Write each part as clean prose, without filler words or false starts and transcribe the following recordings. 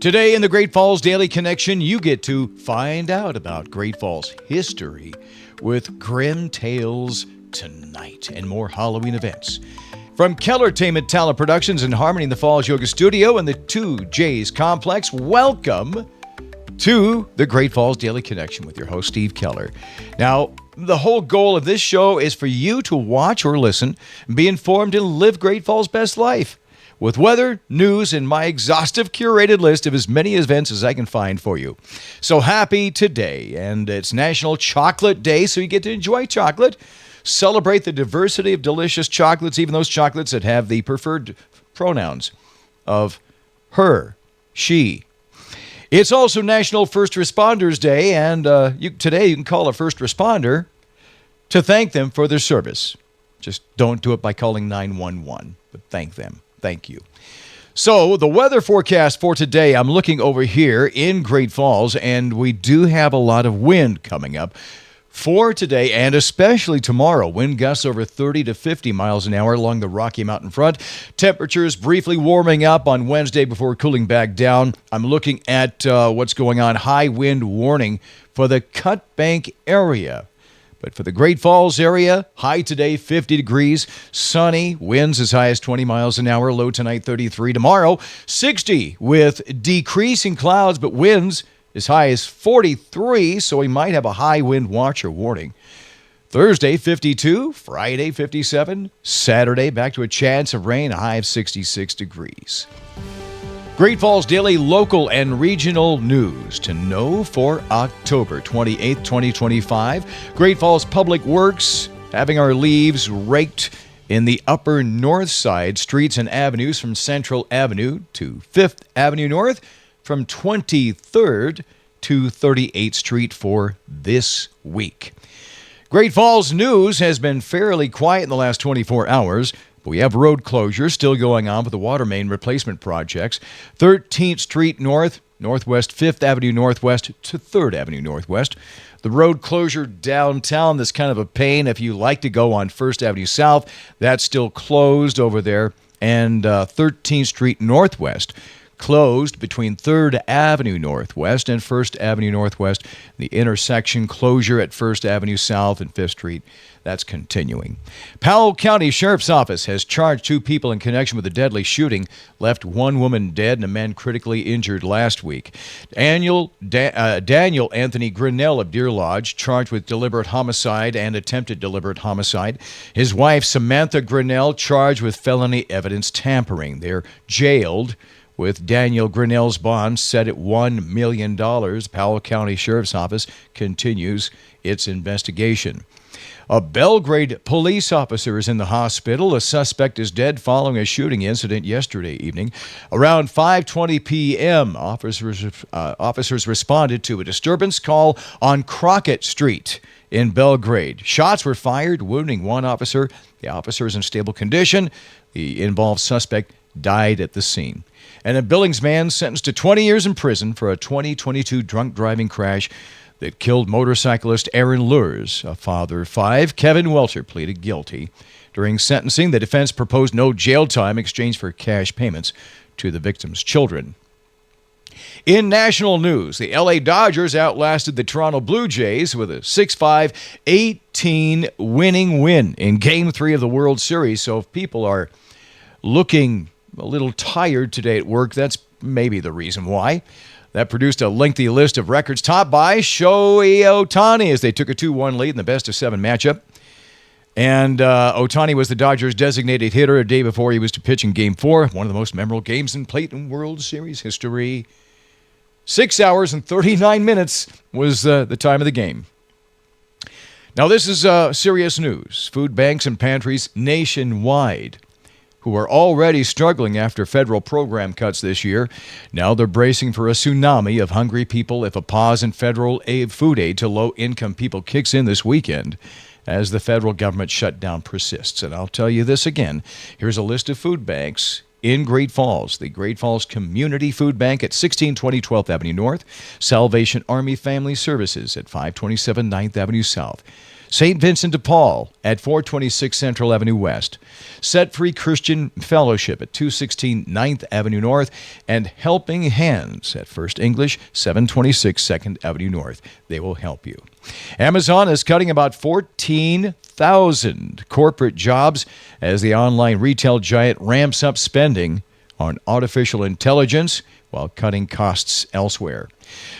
Today in the Great Falls Daily Connection, you get to find out about Great Falls history with grim tales tonight and more Halloween events. From Kellertainment Talent Productions and Harmony in the Falls Yoga Studio and the 2J's Complex, welcome to the Great Falls Daily Connection with your host, Steve Keller. Now, the whole goal of this show is for you to watch or listen, be informed, and live Great Falls' best life. With weather, news, and my exhaustive curated list of as many events as I can find for you. So happy today, and it's National Chocolate Day, so you get to enjoy chocolate. Celebrate the diversity of delicious chocolates, even those chocolates that have the preferred pronouns of her, she. It's also National First Responders Day, and today you can call a first responder to thank them for their service. Just don't do it by calling 911, but thank them. Thank you. So the weather forecast for today, I'm looking over here in Great Falls, and we do have a lot of wind coming up for today and especially tomorrow. Wind gusts over 30 to 50 miles an hour along the Rocky Mountain front. Temperatures briefly warming up on Wednesday before cooling back down. I'm looking at what's going on. High wind warning for the Cut Bank area. But for the Great Falls area, high today, 50 degrees, sunny, winds as high as 20 miles an hour, low tonight, 33. Tomorrow, 60 with decreasing clouds, but winds as high as 43, so we might have a high wind watch or warning. Thursday, 52, Friday, 57, Saturday, back to a chance of rain, a high of 66 degrees. Great Falls Daily local and regional news to know for October 28th, 2025. Great Falls Public Works having our leaves raked in the upper north side streets and avenues from Central Avenue to 5th Avenue North, from 23rd to 38th Street for this week. Great Falls news has been fairly quiet in the last 24 hours. We have road closures still going on with the water main replacement projects. 13th Street North, Northwest 5th Avenue Northwest to 3rd Avenue Northwest. The road closure downtown, that's kind of a pain. If you like to go on 1st Avenue South, that's still closed over there. And 13th Street Northwest, closed between 3rd Avenue Northwest and 1st Avenue Northwest. The intersection closure at 1st Avenue South and 5th Street, that's continuing. Powell County Sheriff's Office has charged 2 people in connection with a deadly shooting, left 1 woman dead and a man critically injured last week. Daniel Anthony Grinnell of Deer Lodge, charged with deliberate homicide and attempted deliberate homicide. His wife, Samantha Grinnell, charged with felony evidence tampering. They're jailed with Daniel Grinnell's bond set at $1 million. Powell County Sheriff's Office continues its investigation. A Belgrade police officer is in the hospital. A suspect is dead following a shooting incident yesterday evening. Around 5:20 p.m., officers responded to a disturbance call on Crockett Street in Belgrade. Shots were fired, wounding 1 officer. The officer is in stable condition. The involved suspect died at the scene. And a Billings man sentenced to 20 years in prison for a 2022 drunk driving crash that killed motorcyclist Aaron Lures. A father of 5, Kevin Welter, pleaded guilty. During sentencing, the defense proposed no jail time in exchange for cash payments to the victim's children. In national news, the LA Dodgers outlasted the Toronto Blue Jays with a 6-5, 18 winning win in Game 3 of the World Series. So if people are looking a little tired today at work, that's maybe the reason why. That produced a lengthy list of records topped by Shohei Ohtani as they took a 2-1 lead in the best-of-7 matchup. And Ohtani was the Dodgers' designated hitter a day before he was to pitch in Game 4, one of the most memorable games in plate in World Series history. 6 hours and 39 minutes was the time of the game. Now, this is serious news. Food banks and pantries nationwide, who are already struggling after federal program cuts this year, now they're bracing for a tsunami of hungry people if a pause in federal food aid to low-income people kicks in this weekend as the federal government shutdown persists. And I'll tell you this again. Here's a list of food banks in Great Falls. The Great Falls Community Food Bank at 1620 12th Avenue North. Salvation Army Family Services at 527 9th Avenue South. St. Vincent de Paul at 426 Central Avenue West, Set Free Christian Fellowship at 216 9th Avenue North, and Helping Hands at First English, 726 2nd Avenue North. They will help you. Amazon is cutting about 14,000 corporate jobs as the online retail giant ramps up spending on artificial intelligence while cutting costs elsewhere.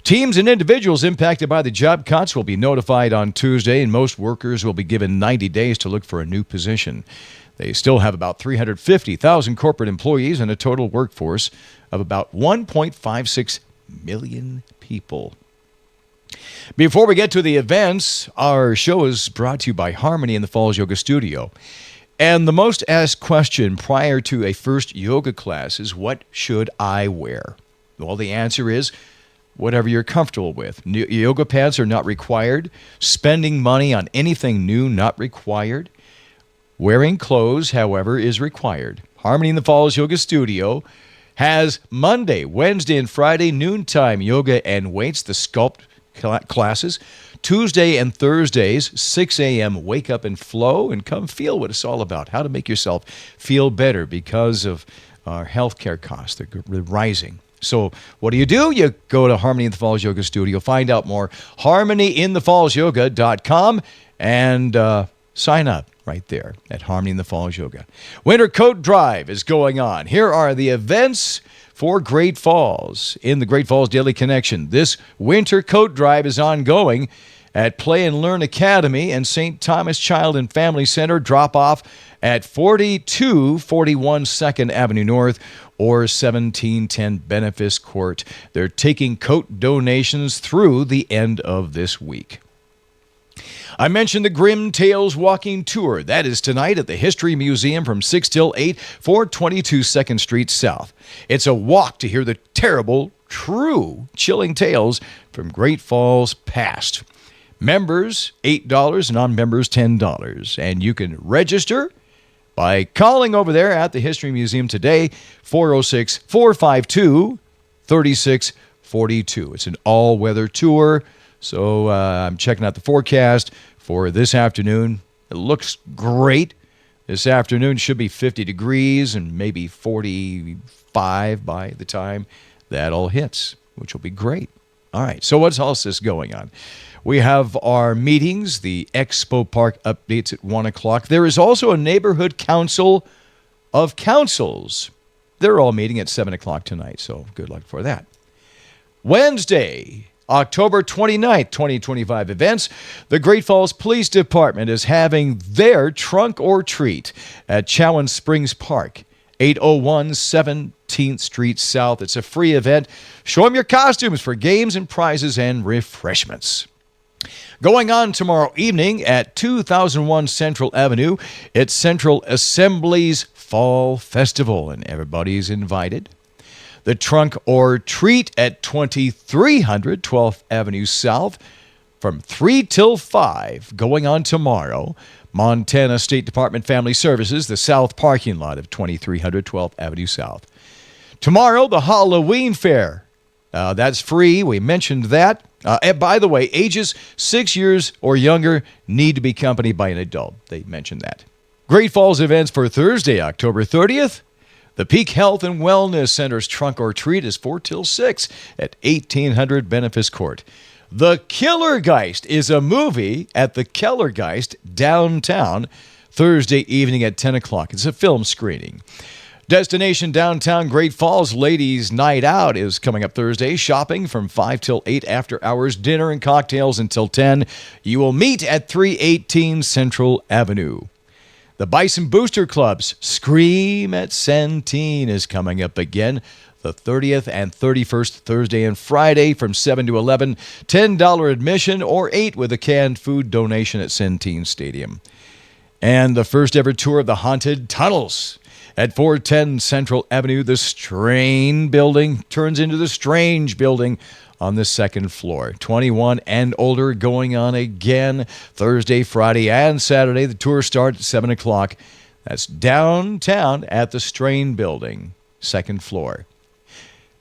Teams and individuals impacted by the job cuts will be notified on Tuesday, and most workers will be given 90 days to look for a new position. They still have about 350,000 corporate employees and a total workforce of about 1.56 million people. Before we get to the events, our show is brought to you by Harmony in the Falls Yoga Studio. And the most asked question prior to a first yoga class is, what should I wear? Well, the answer is whatever you're comfortable with. Yoga pants are not required. Spending money on anything new, not required. Wearing clothes, however, is required. Harmony in the Falls Yoga Studio has Monday, Wednesday, and Friday noontime yoga and weights, the sculpt classes. Tuesday and Thursdays, 6 a.m., wake up and flow, and come feel what it's all about, how to make yourself feel better because of our healthcare costs. They're rising. So what do? You go to Harmony in the Falls Yoga Studio, find out more, harmonyinthefallsyoga.com, and sign up right there at Harmony in the Falls Yoga. Winter Coat Drive is going on. Here are the events for Great Falls in the Great Falls Daily Connection. This Winter Coat Drive is ongoing at Play and Learn Academy and St. Thomas Child and Family Center. Drop off at 4241 2nd Avenue North or 1710 Benefice Court. They're taking coat donations through the end of this week. I mentioned the Grim Tales Walking Tour. That is tonight at the History Museum from 6 till 8, 422 2nd Street South. It's a walk to hear the terrible, true, chilling tales from Great Falls past. Members, $8, non-members, $10. And you can register by calling over there at the History Museum today, 406-452-3642. It's an all-weather tour, so I'm checking out the forecast for this afternoon. It looks great. This afternoon should be 50 degrees and maybe 45 by the time that all hits, which will be great. All right, so what's else is going on? We have our meetings, the Expo Park updates at 1 o'clock. There is also a neighborhood council of councils. They're all meeting at 7 o'clock tonight, so good luck for that. Wednesday, October 29th, 2025 events. The Great Falls Police Department is having their Trunk or Treat at Chowan Springs Park, 801 17th Street South. It's a free event. Show them your costumes for games and prizes and refreshments. Going on tomorrow evening at 2001 Central Avenue, it's Central Assembly's Fall Festival, and everybody's invited. The Trunk or Treat at 2300 12th Avenue South from 3 till 5, going on tomorrow. Montana State Department Family Services, the south parking lot of 2300 12th Avenue South. Tomorrow, the Halloween Fair. That's free. We mentioned that. And by the way, ages 6 years or younger need to be accompanied by an adult. They mentioned that. Great Falls events for Thursday, October 30th. The Peak Health and Wellness Center's Trunk or Treat is 4 till 6 at 1800 Benefice Court. The Killergeist is a movie at the Kellergeist downtown Thursday evening at 10 o'clock. It's a film screening. Destination Downtown Great Falls Ladies Night Out is coming up Thursday. Shopping from 5 till 8, after hours, dinner and cocktails until 10. You will meet at 318 Central Avenue. The Bison Booster Club's Scream at Centene is coming up again. The 30th and 31st, Thursday and Friday from 7 to 11. $10 admission or 8 with a canned food donation at Centene Stadium. And the first ever tour of the Haunted Tunnels. At 410 Central Avenue, the Strain Building turns into the Strange Building on the second floor. 21 and older going on again Thursday, Friday, and Saturday. The tour starts at 7 o'clock. That's downtown at the Strain Building, second floor.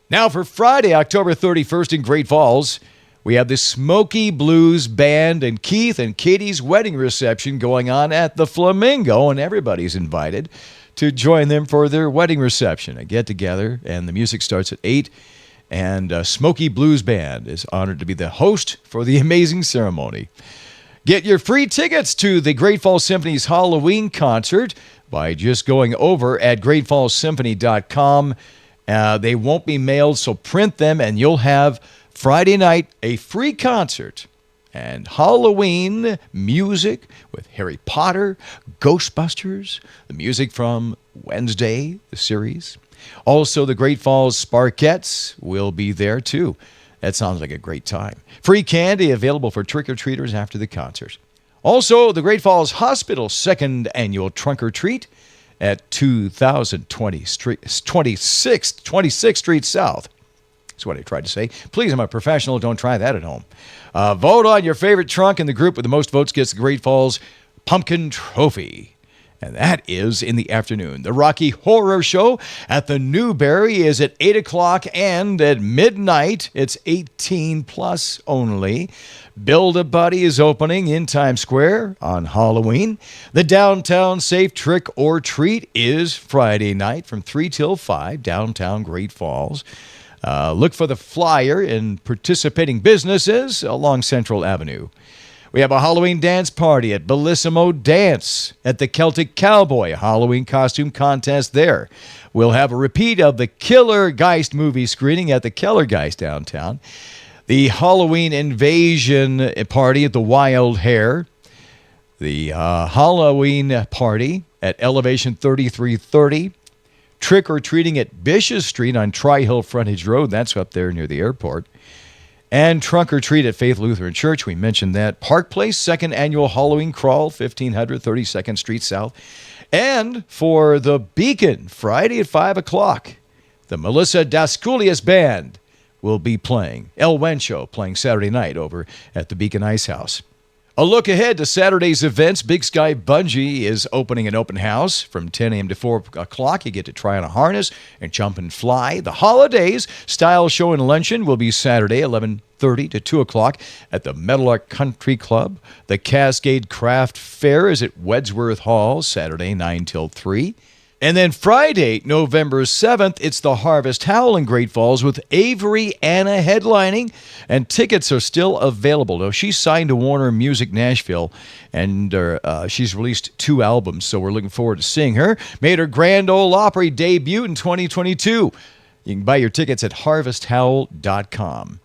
Now for Friday, October 31st in Great Falls, We have the Smoky Blues Band and Keith and Katie's wedding reception going on at the Flamingo, and everybody's invited to join them for their wedding reception, a get-together, and the music starts at 8, and Smoky Blues Band is honored to be the host for the amazing ceremony. Get your free tickets to the Great Falls Symphony's Halloween concert by just going over at greatfallssymphony.com. They won't be mailed, so print them, and you'll have Friday night a free concert and Halloween music with Harry Potter, Ghostbusters, the music from Wednesday, the series. Also, the Great Falls Sparkettes will be there, too. That sounds like a great time. Free candy available for trick-or-treaters after the concert. Also, the Great Falls Hospital second annual Trunk or Treat at 26th Street South. That's what I tried to say. Please, I'm a professional. Don't try that at home. Vote on your favorite trunk, and the group with the most votes gets the Great Falls Pumpkin Trophy. And that is in the afternoon. The Rocky Horror Show at the Newberry is at 8 o'clock, and at midnight, it's 18 plus only. Build-A-Buddy is opening in Times Square on Halloween. The Downtown Safe Trick or Treat is Friday night from 3 till 5, downtown Great Falls. Look for the flyer in participating businesses along Central Avenue. We have a Halloween dance party at Bellissimo Dance at the Celtic Cowboy, a Halloween costume contest there. We'll have a repeat of the Killer Geist movie screening at the Keller Geist downtown. The Halloween Invasion party at the Wild Hare. The Halloween party at Elevation 3330. Trick-or-treating at Bishop Street on Tri-Hill Frontage Road. That's up there near the airport. And Trunk or Treat at Faith Lutheran Church. We mentioned that. Park Place, second annual Halloween Crawl, 1500 32nd Street South. And for the Beacon, Friday at 5 o'clock, the Melissa Daskulias Band will be playing. El Wencho playing Saturday night over at the Beacon Ice House. A look ahead to Saturday's events. Big Sky Bungee is opening an open house from 10 a.m. to 4 o'clock. You get to try on a harness and jump and fly. The Holidays Style Show and Luncheon will be Saturday, 11:30 to 2 o'clock at the Meadowlark Country Club. The Cascade Craft Fair is at Wedsworth Hall, Saturday, 9 till 3. And then Friday, November 7th, it's the Harvest Howl in Great Falls with Avery Anna headlining, and tickets are still available. Now, she's signed to Warner Music Nashville, and she's released 2 albums, so we're looking forward to seeing her. Made her Grand Ole Opry debut in 2022. You can buy your tickets at harvesthowl.com.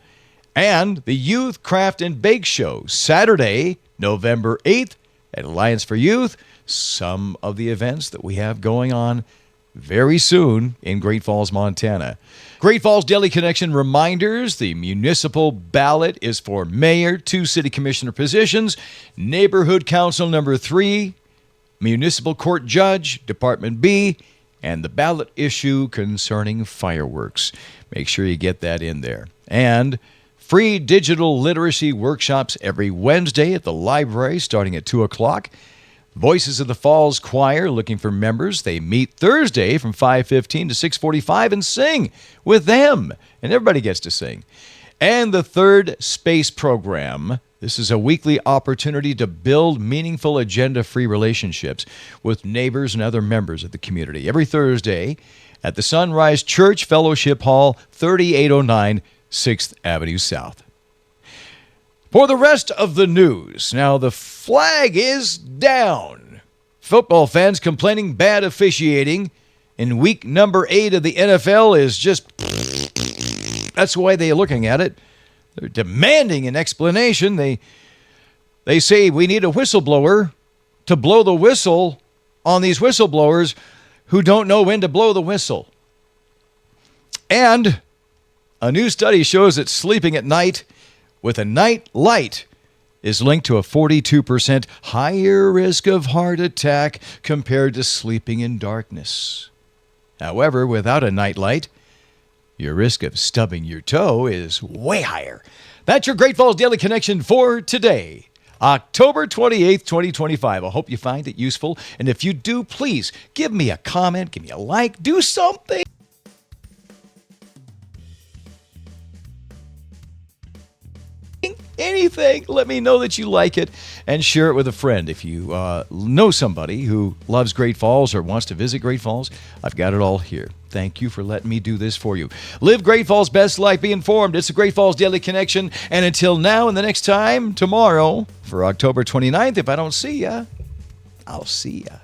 And the Youth Craft and Bake Show, Saturday, November 8th at Alliance for Youth. Some of the events that we have going on very soon in Great Falls, Montana. Great Falls Daily Connection reminders: the municipal ballot is for mayor, 2 city commissioner positions, neighborhood council number 3, municipal court judge, Department B, and the ballot issue concerning fireworks. Make sure you get that in there. And free digital literacy workshops every Wednesday at the library starting at 2 o'clock. Voices of the Falls Choir looking for members. They meet Thursday from 5:15 to 6:45 and sing with them. And everybody gets to sing. And the Third Space Program. This is a weekly opportunity to build meaningful agenda-free relationships with neighbors and other members of the community. Every Thursday at the Sunrise Church Fellowship Hall, 3809 6th Avenue South. For the rest of the news, now the flag is down. Football fans complaining bad officiating in week number 8 of the NFL is just... That's the way they're looking at it. They're demanding an explanation. They say we need a whistleblower to blow the whistle on these whistleblowers who don't know when to blow the whistle. And a new study shows that sleeping at night with a night light is linked to a 42% higher risk of heart attack compared to sleeping in darkness. However, without a night light, your risk of stubbing your toe is way higher. That's your Great Falls Daily Connection for today, October 28th, 2025. I hope you find it useful. And if you do, please give me a comment, give me a like, do something. anything. Let me know that you like it and share it with a friend. If you know somebody who loves Great Falls or wants to visit Great Falls, I've got it all here. Thank you for letting me do this for you. Live Great Falls' best life. Be informed. It's the Great Falls Daily Connection. And until now and the next time, tomorrow, for October 29th, if I don't see ya, I'll see ya.